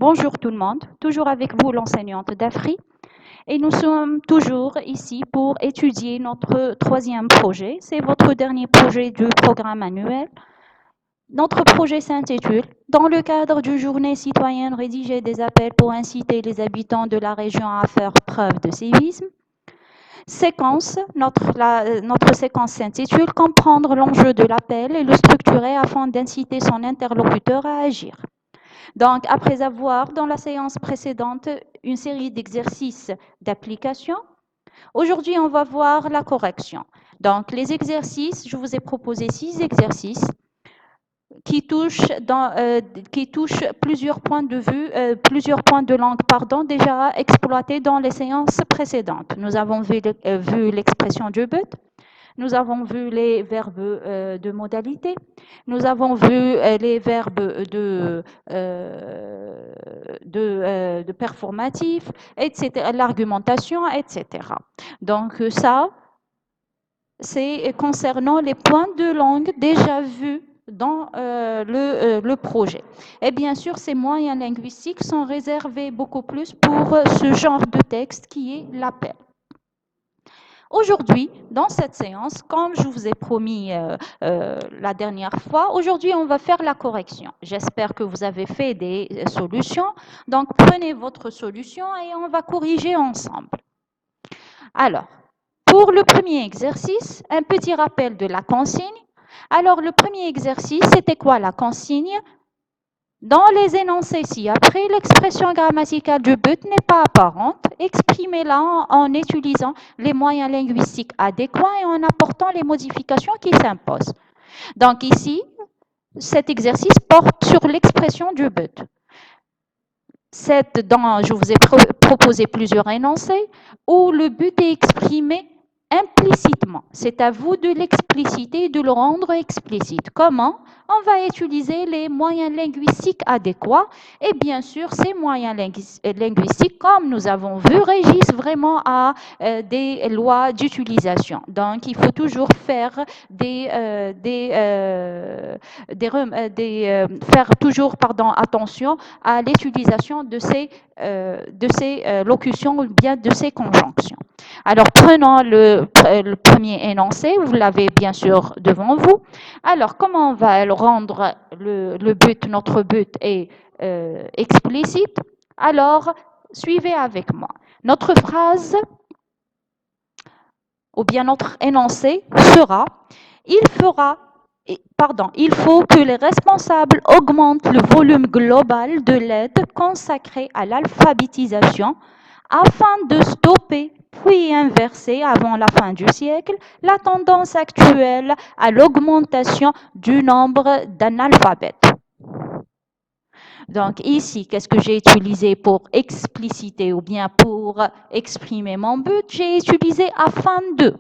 Bonjour tout le monde, toujours avec vous l'enseignante d'Afri et nous sommes toujours ici pour étudier notre troisième projet. C'est votre dernier projet du programme annuel. Notre projet s'intitule «Dans le cadre d'une journée citoyenne, rédiger des appels pour inciter les habitants de la région à faire preuve de civisme». Notre séquence s'intitule «Comprendre l'enjeu de l'appel et le structurer afin d'inciter son interlocuteur à agir». Donc, après avoir, dans la séance précédente, une série d'exercices d'application, aujourd'hui, on va voir la correction. Donc, les exercices, je vous ai proposé 6 exercices qui touchent plusieurs points de vue, plusieurs points de langue, déjà exploités dans les séances précédentes. Nous avons vu l'expression du but, nous avons vu les verbes de modalité, nous avons vu les verbes de performatif, etc., l'argumentation, etc. Donc ça, c'est concernant les points de langue déjà vus dans le projet. Et bien sûr, ces moyens linguistiques sont réservés beaucoup plus pour ce genre de texte qui est l'appel. Aujourd'hui, dans cette séance, comme je vous ai promis la dernière fois, aujourd'hui, on va faire la correction. J'espère que vous avez fait des solutions. Donc, prenez votre solution et on va corriger ensemble. Alors, pour le premier exercice, un petit rappel de la consigne. Alors, le premier exercice, c'était quoi la consigne? Dans les énoncés ci-après, l'expression grammaticale du but n'est pas apparente. Exprimez-la en utilisant les moyens linguistiques adéquats et en apportant les modifications qui s'imposent. Donc ici, cet exercice porte sur l'expression du but. Je vous ai proposé plusieurs énoncés où le but est exprimé implicitement. C'est à vous de l'expliciter et de le rendre explicite. Comment? On va utiliser les moyens linguistiques adéquats et bien sûr, ces moyens linguistiques, comme nous avons vu, régissent vraiment à des lois d'utilisation. Donc, il faut toujours faire faire toujours attention à l'utilisation de ces locutions ou bien de ces conjonctions. Alors, prenons le premier énoncé, vous l'avez bien sûr devant vous. Alors, comment on va le rendre le but, notre but est explicite? Alors, suivez avec moi. Notre phrase, ou bien notre énoncé sera, il faut que les responsables augmentent le volume global de l'aide consacrée à l'alphabétisation afin de stopper puis inverser avant la fin du siècle la tendance actuelle à l'augmentation du nombre d'analphabètes. Donc ici, qu'est-ce que j'ai utilisé pour expliciter ou bien pour exprimer mon but? J'ai utilisé afin de.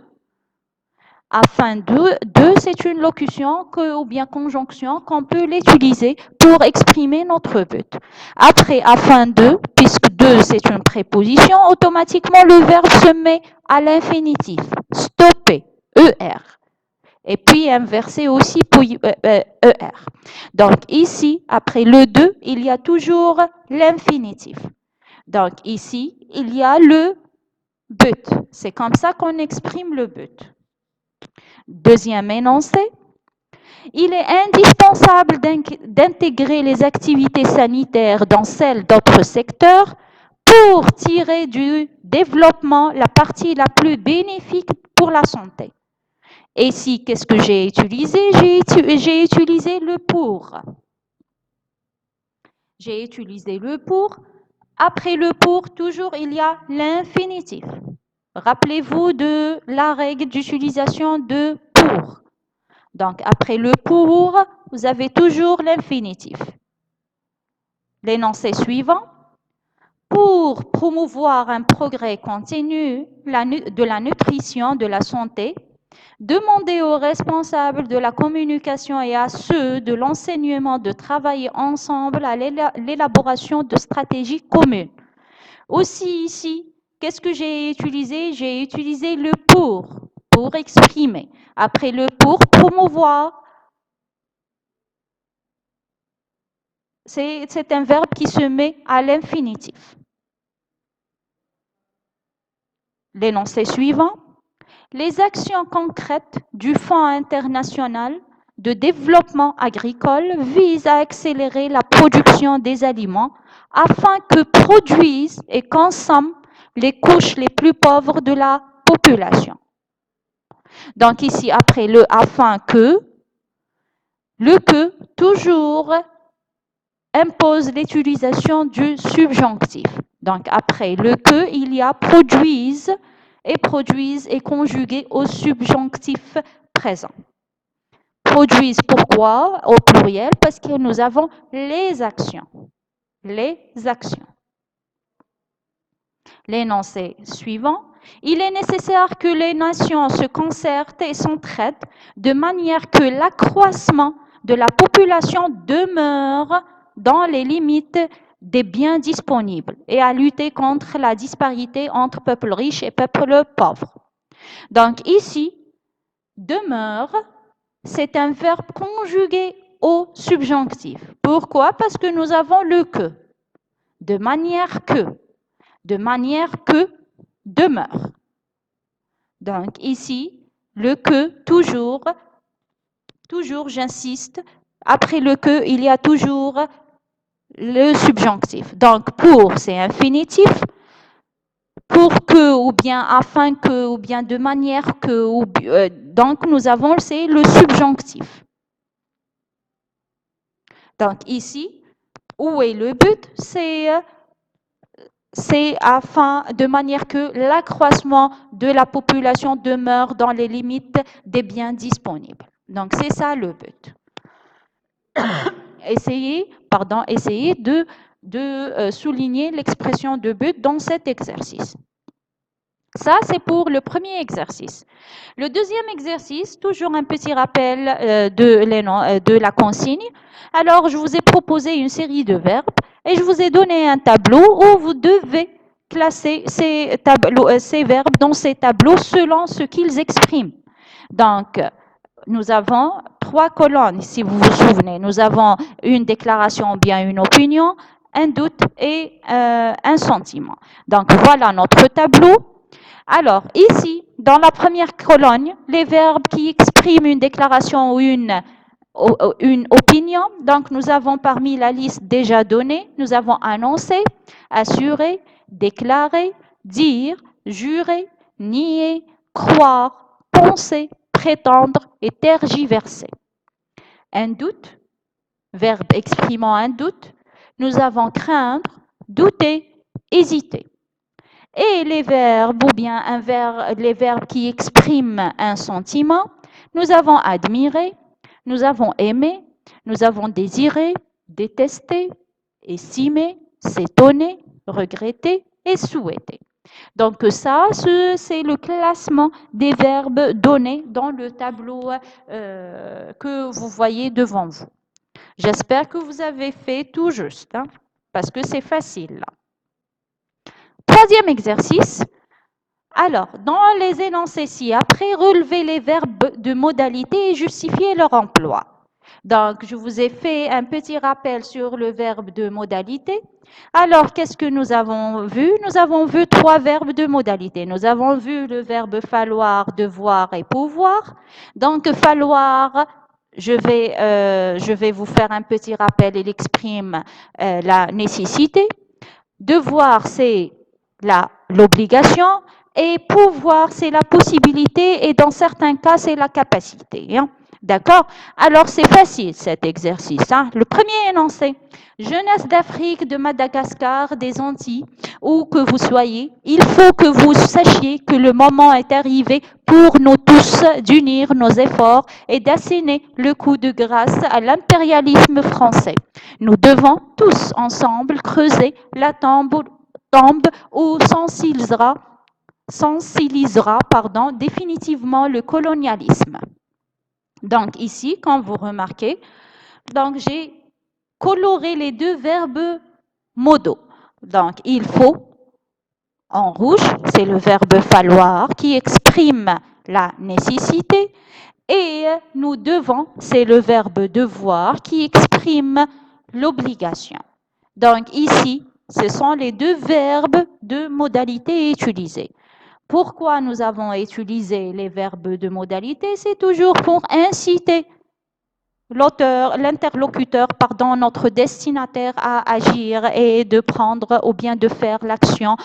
Afin de, c'est une locution ou bien conjonction qu'on peut l'utiliser pour exprimer notre but. Après afin de, puisque de c'est une préposition, automatiquement le verbe se met à l'infinitif. Stopper, ER. Et puis inverser aussi pour ER. Donc ici, après le de, il y a toujours l'infinitif. Donc ici, il y a le but. C'est comme ça qu'on exprime le but. Deuxième énoncé, il est indispensable d'intégrer les activités sanitaires dans celles d'autres secteurs pour tirer du développement la partie la plus bénéfique pour la santé. Et ici, qu'est-ce que j'ai utilisé? J'ai utilisé le pour. J'ai utilisé le pour. Après le pour, toujours, il y a l'infinitif. Rappelez-vous de la règle d'utilisation de pour. Donc, après le pour, vous avez toujours l'infinitif. L'énoncé suivant. Pour promouvoir un progrès continu de la nutrition, de la santé, demandez aux responsables de la communication et à ceux de l'enseignement de travailler ensemble à l'élaboration de stratégies communes. Aussi ici, qu'est-ce que j'ai utilisé? J'ai utilisé le pour exprimer. Après le pour promouvoir, c'est un verbe qui se met à l'infinitif. L'énoncé suivant. Les actions concrètes du Fonds international de développement agricole visent à accélérer la production des aliments afin que produisent et consomment les couches les plus pauvres de la population. Donc ici, après le afin que, le que toujours impose l'utilisation du subjonctif. Donc après le que, il y a produisent, et produisent est conjugué au subjonctif présent. Produisent, pourquoi au pluriel? Parce que nous avons les actions. Les actions. L'énoncé suivant. Il est nécessaire que les nations se concertent et s'entraident de manière que l'accroissement de la population demeure dans les limites des biens disponibles et à lutter contre la disparité entre peuples riches et peuples pauvres. Donc ici, demeure, c'est un verbe conjugué au subjonctif. Pourquoi? Parce que nous avons le que. De manière que. De manière que demeure. Donc ici, le que, toujours, j'insiste, après le que, il y a toujours le subjonctif. Donc pour, c'est infinitif. Pour que, ou bien afin que, ou bien de manière que, donc nous avons, c'est le subjonctif. Donc ici, où est le but? C'est afin, de manière que l'accroissement de la population demeure dans les limites des biens disponibles. Donc c'est ça le but. Essayez de souligner l'expression de but dans cet exercice. Ça, c'est pour le premier exercice. Le deuxième exercice, toujours un petit rappel de la consigne. Alors, je vous ai proposé une série de verbes et je vous ai donné un tableau où vous devez classer ces verbes dans ces tableaux selon ce qu'ils expriment. Donc, nous avons 3 colonnes, si vous vous souvenez. Nous avons une déclaration ou bien une opinion, un doute et un sentiment. Donc, voilà notre tableau. Alors, ici, dans la première colonne, les verbes qui expriment une déclaration ou une opinion. Donc, nous avons parmi la liste déjà donnée, nous avons annoncé, assuré, déclaré, dire, jurer, nier, croire, penser, prétendre et tergiverser. Un doute, verbe exprimant un doute, nous avons craindre, douter, hésiter. Et les verbes, ou bien les verbes qui expriment un sentiment, nous avons admiré, nous avons aimé, nous avons désiré, détesté, estimé, s'étonner, regretter et souhaiter. Donc ça, c'est le classement des verbes donnés dans le tableau que vous voyez devant vous. J'espère que vous avez fait tout juste, hein, parce que c'est facile là. Troisième exercice. Alors, dans les énoncés ci-après, relevez les verbes de modalité et justifiez leur emploi. Donc, je vous ai fait un petit rappel sur le verbe de modalité. Alors, qu'est-ce que nous avons vu? Nous avons vu 3 verbes de modalité. Nous avons vu le verbe falloir, devoir et pouvoir. Donc, falloir, je vais vous faire un petit rappel. Il exprime la nécessité. Devoir, c'est l'obligation. Et pouvoir, c'est la possibilité et dans certains cas, c'est la capacité. Hein? D'accord? Alors, c'est facile cet exercice. Hein? Le premier énoncé. Jeunesse d'Afrique, de Madagascar, des Antilles, où que vous soyez, il faut que vous sachiez que le moment est arrivé pour nous tous d'unir nos efforts et d'asséner le coup de grâce à l'impérialisme français. Nous devons tous ensemble creuser la tombe où sensibilisera définitivement le colonialisme. Donc ici, quand vous remarquez, donc j'ai coloré les 2 verbes modaux. Donc il faut, en rouge, c'est le verbe falloir qui exprime la nécessité et nous devons, c'est le verbe devoir qui exprime l'obligation. Donc ici, ce sont les deux verbes de modalité utilisés. Pourquoi nous avons utilisé les verbes de modalité? C'est toujours pour inciter l'interlocuteur, notre destinataire à agir et de prendre ou bien de faire l'action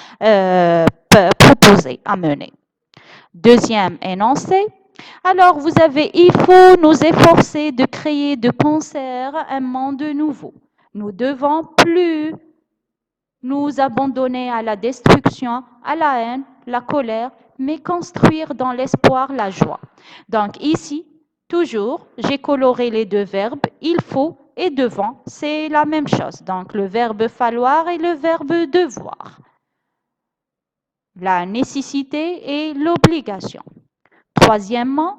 proposée à mener. Deuxième énoncé. Alors, vous avez, il faut nous efforcer de créer de concert un monde nouveau. Nous devons plus nous abandonner à la destruction, à la haine, la colère, mais construire dans l'espoir la joie. Donc ici, toujours, j'ai coloré les deux verbes, il faut et devant, c'est la même chose. Donc le verbe falloir et le verbe devoir. La nécessité et l'obligation. Troisièmement,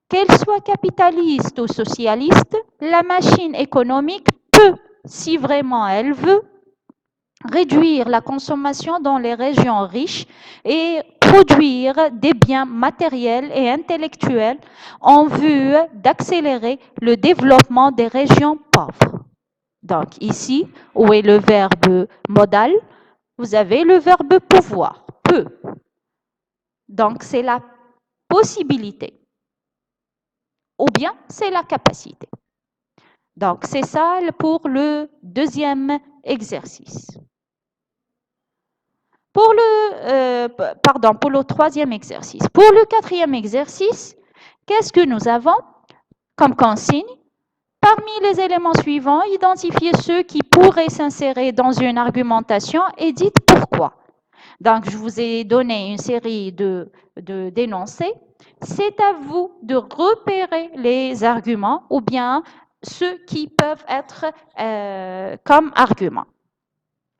qu'elle soit capitaliste ou socialiste, la machine économique peut, si vraiment elle veut, réduire la consommation dans les régions riches et produire des biens matériels et intellectuels en vue d'accélérer le développement des régions pauvres. Donc ici, où est le verbe modal? Vous avez le verbe pouvoir, peut. Donc c'est la possibilité ou bien c'est la capacité. Donc c'est ça pour le deuxième exercice. Pour le troisième exercice. Pour le quatrième exercice, qu'est-ce que nous avons comme consigne? Parmi les éléments suivants, identifiez ceux qui pourraient s'insérer dans une argumentation et dites pourquoi. Donc, je vous ai donné une série d'énoncés. C'est à vous de repérer les arguments ou bien ceux qui peuvent être comme arguments.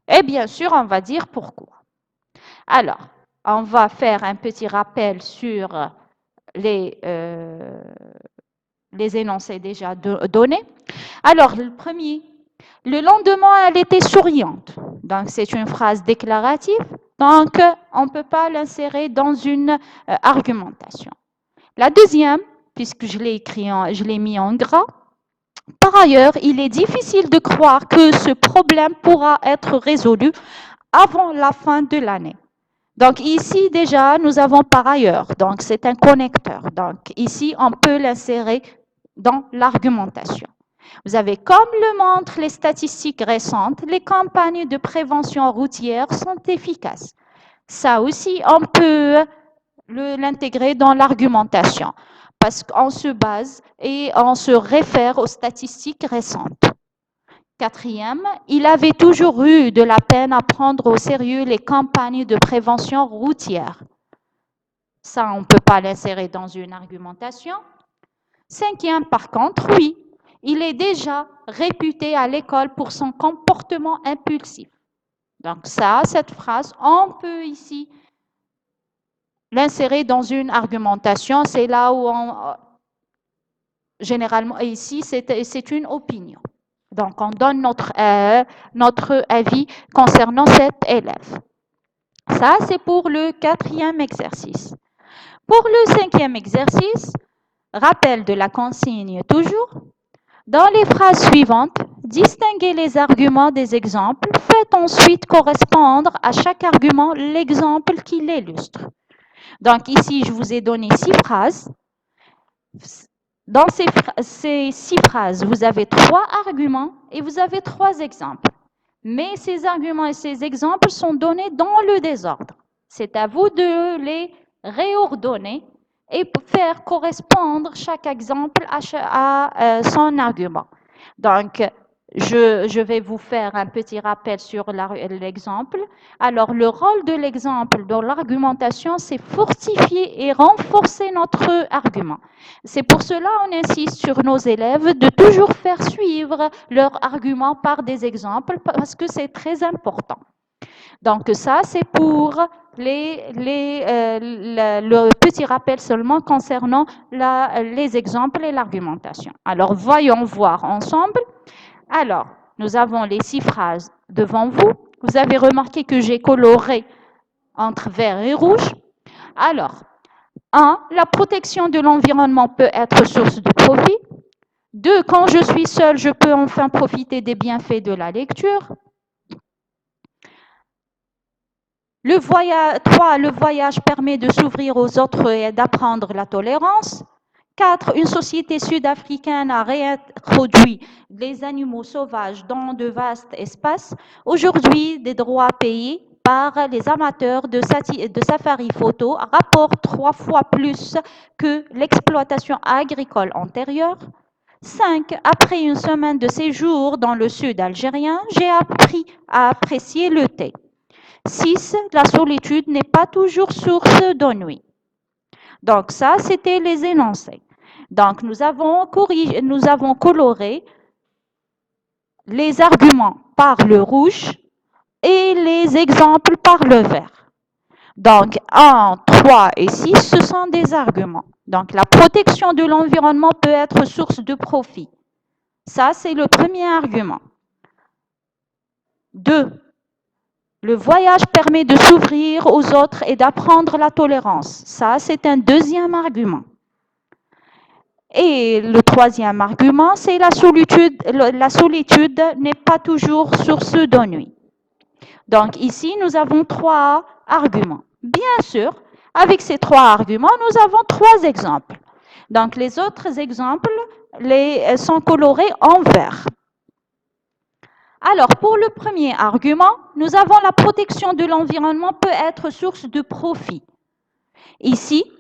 Et bien sûr, on va dire pourquoi. Alors, on va faire un petit rappel sur les énoncés déjà donnés. Alors, le premier, le lendemain, elle était souriante. Donc, c'est une phrase déclarative. Donc, on ne peut pas l'insérer dans une argumentation. La deuxième, puisque je l'ai mis en gras, par ailleurs, il est difficile de croire que ce problème pourra être résolu avant la fin de l'année. Donc ici, déjà, nous avons par ailleurs. Donc c'est un connecteur. Donc ici, on peut l'insérer dans l'argumentation. Vous avez, comme le montrent les statistiques récentes, les campagnes de prévention routière sont efficaces. Ça aussi, on peut l'intégrer dans l'argumentation parce qu'on se base et on se réfère aux statistiques récentes. Quatrième, il avait toujours eu de la peine à prendre au sérieux les campagnes de prévention routière. Ça, on ne peut pas l'insérer dans une argumentation. Cinquième, par contre, oui, il est déjà réputé à l'école pour son comportement impulsif. Donc ça, cette phrase, on peut ici l'insérer dans une argumentation. C'est là où généralement, ici, c'est une opinion. Donc, on donne notre avis concernant cet élève. Ça, c'est pour le quatrième exercice. Pour le cinquième exercice, rappel de la consigne toujours. Dans les phrases suivantes, distinguez les arguments des exemples. Faites ensuite correspondre à chaque argument l'exemple qui l'illustre. Donc, ici, je vous ai donné 6 phrases. Dans ces 6 phrases, vous avez 3 arguments et vous avez 3 exemples. Mais ces arguments et ces exemples sont donnés dans le désordre. C'est à vous de les réordonner et faire correspondre chaque exemple à son argument. Donc, je vais vous faire un petit rappel sur l'exemple. Alors, le rôle de l'exemple dans l'argumentation, c'est fortifier et renforcer notre argument. C'est pour cela qu'on insiste sur nos élèves de toujours faire suivre leur argument par des exemples parce que c'est très important. Donc, ça, c'est pour le petit rappel seulement concernant les exemples et l'argumentation. Alors, voyons voir ensemble. Alors, nous avons les 6 phrases devant vous. Vous avez remarqué que j'ai coloré entre vert et rouge. Alors, 1. La protection de l'environnement peut être source de profit. 2. Quand je suis seul, je peux enfin profiter des bienfaits de la lecture. 3. Le voyage permet de s'ouvrir aux autres et d'apprendre la tolérance. 4. Une société sud-africaine a réintroduit les animaux sauvages dans de vastes espaces. Aujourd'hui, des droits payés par les amateurs de safari photo rapportent 3 fois plus que l'exploitation agricole antérieure. 5. Après une semaine de séjour dans le sud algérien, j'ai appris à apprécier le thé. 6. La solitude n'est pas toujours source d'ennui. Donc ça, c'était les énoncés. Donc nous avons coloré les arguments par le rouge et les exemples par le vert. Donc 1, 3 et 6, ce sont des arguments. Donc la protection de l'environnement peut être source de profit. Ça, c'est le premier argument. 2. Le voyage permet de s'ouvrir aux autres et d'apprendre la tolérance. Ça, c'est un deuxième argument. Et le troisième argument, c'est la solitude. La solitude n'est pas toujours source d'ennui. Donc ici, nous avons 3 arguments. Bien sûr, avec ces 3 arguments, nous avons 3 exemples. Donc les autres exemples sont colorés en vert. Alors, pour le premier argument, nous avons la protection de l'environnement peut être source de profit. Ici,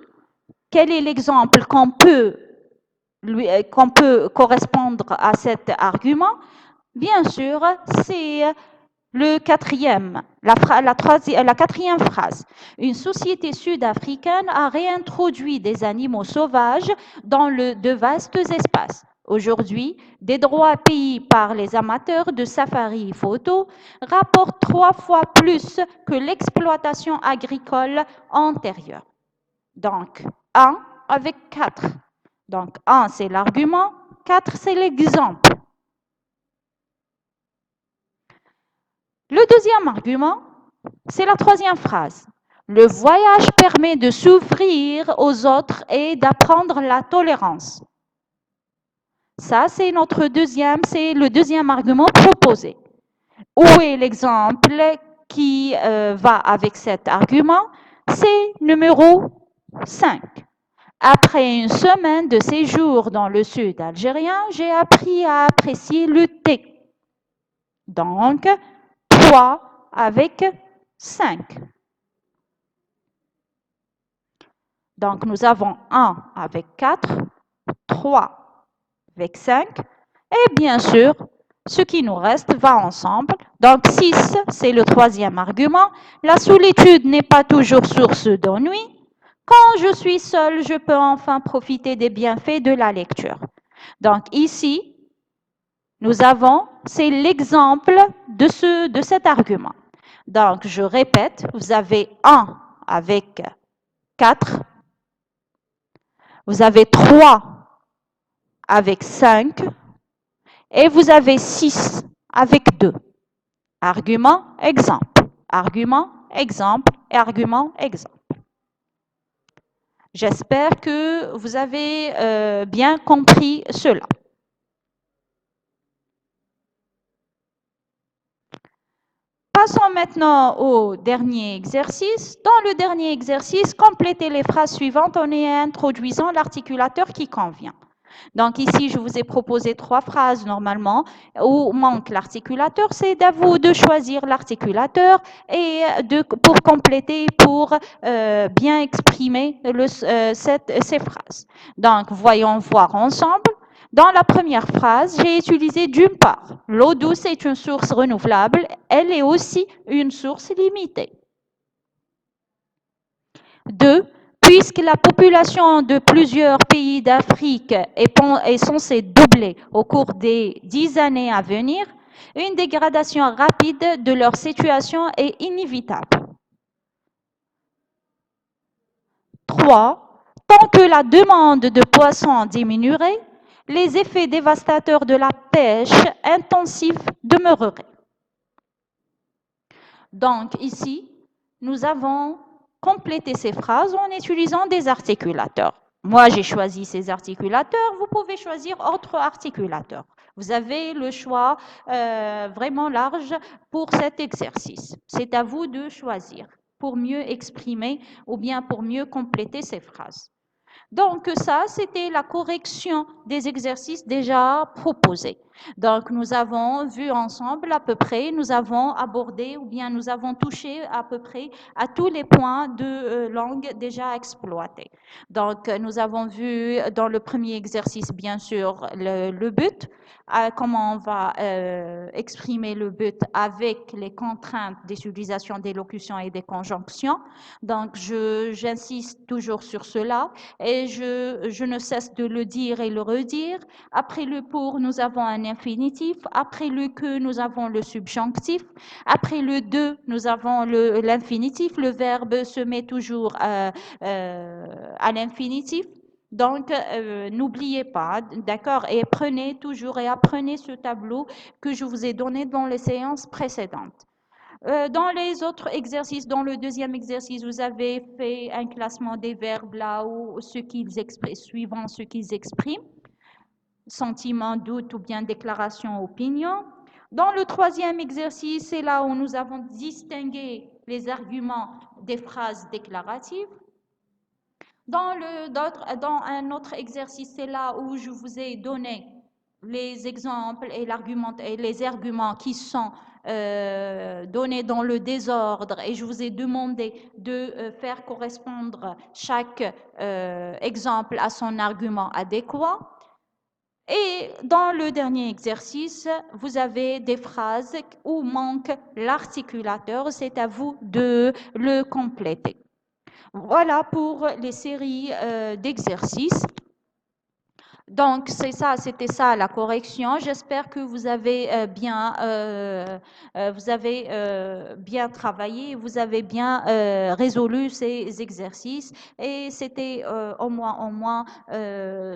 quel est l'exemple qu'on peut correspondre à cet argument? Bien sûr, c'est le quatrième, la quatrième phrase. Une société sud-africaine a réintroduit des animaux sauvages dans de vastes espaces. Aujourd'hui, des droits payés par les amateurs de safari photo rapportent 3 fois plus que l'exploitation agricole antérieure. Donc, 1 avec 4. Donc, 1, c'est l'argument, 4, c'est l'exemple. Le deuxième argument, c'est la troisième phrase. Le voyage permet de s'ouvrir aux autres et d'apprendre la tolérance. Ça, c'est le deuxième argument proposé. Où est l'exemple qui va avec cet argument? C'est numéro 5. Après une semaine de séjour dans le sud algérien, j'ai appris à apprécier le thé. Donc, 3 avec 5. Donc, nous avons 1 avec 4, 3 avec 5, et bien sûr, ce qui nous reste va ensemble. Donc, 6, c'est le troisième argument. La solitude n'est pas toujours source d'ennui. Quand je suis seule, je peux enfin profiter des bienfaits de la lecture. Donc, ici, nous avons, c'est l'exemple de cet argument. Donc, je répète, vous avez 1 avec 4, vous avez 3 avec 5 et vous avez 6 avec 2. Argument, exemple. Argument, exemple et argument, exemple. J'espère que vous avez bien compris cela. Passons maintenant au dernier exercice. Dans le dernier exercice, complétez les phrases suivantes en y introduisant l'articulateur qui convient. Donc ici, je vous ai proposé 3 phrases normalement où manque l'articulateur. C'est à vous de choisir l'articulateur et pour compléter, pour bien exprimer ces phrases. Donc, voyons voir ensemble. Dans la première phrase, j'ai utilisé d'une part, l'eau douce est une source renouvelable, elle est aussi une source limitée. 2. Puisque la population de plusieurs pays d'Afrique est censée doubler au cours des 10 années à venir, une dégradation rapide de leur situation est inévitable. 3. Tant que la demande de poissons diminuerait, les effets dévastateurs de la pêche intensive demeureraient. Donc ici, nous avons complété ces phrases en utilisant des articulateurs. Moi, j'ai choisi ces articulateurs. Vous pouvez choisir autres articulateurs. Vous avez le choix vraiment large pour cet exercice. C'est à vous de choisir pour mieux exprimer ou bien pour mieux compléter ces phrases. Donc ça, c'était la correction des exercices déjà proposés. Donc nous avons vu ensemble à peu près, nous avons abordé ou bien nous avons touché à peu près à tous les points de langue déjà exploités. Donc nous avons vu dans le premier exercice, bien sûr, le but, comment on va exprimer le but avec les contraintes des utilisations des locutions et des conjonctions. Donc j'insiste toujours sur cela. Et je ne cesse de le dire et le redire. Après le pour, nous avons un infinitif. Après le que, nous avons le subjonctif. Après le de, nous avons l'infinitif. Le verbe se met toujours à l'infinitif. Donc, n'oubliez pas, d'accord, et prenez toujours et apprenez ce tableau que je vous ai donné dans les séances précédentes. Dans les autres exercices, dans le deuxième exercice, vous avez fait un classement des verbes là où ce qu'ils expriment, suivant ce qu'ils expriment, sentiment, doute ou bien déclaration, opinion. Dans le troisième exercice, c'est là où nous avons distingué les arguments des phrases déclaratives. Dans un autre exercice, c'est là où je vous ai donné les exemples et les arguments qui sont donnés dans le désordre et je vous ai demandé de faire correspondre chaque exemple à son argument adéquat. Et dans le dernier exercice, vous avez des phrases où manque l'articulateur. C'est à vous de le compléter. Voilà pour les séries d'exercices. Donc, c'était ça la correction. J'espère que vous avez bien travaillé, vous avez bien résolu ces exercices et c'était au moins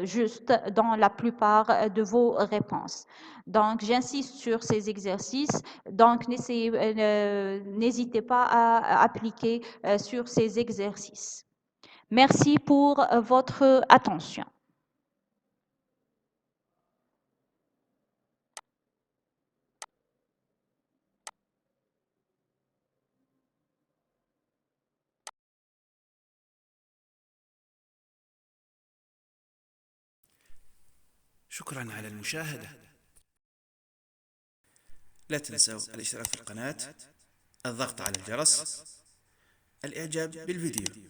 juste dans la plupart de vos réponses. Donc, j'insiste sur ces exercices. Donc, n'hésitez pas à appliquer sur ces exercices. Merci pour votre attention. شكرا على المشاهدة. لا تنسوا الاشتراك في القناة، الضغط على الجرس، الإعجاب بالفيديو.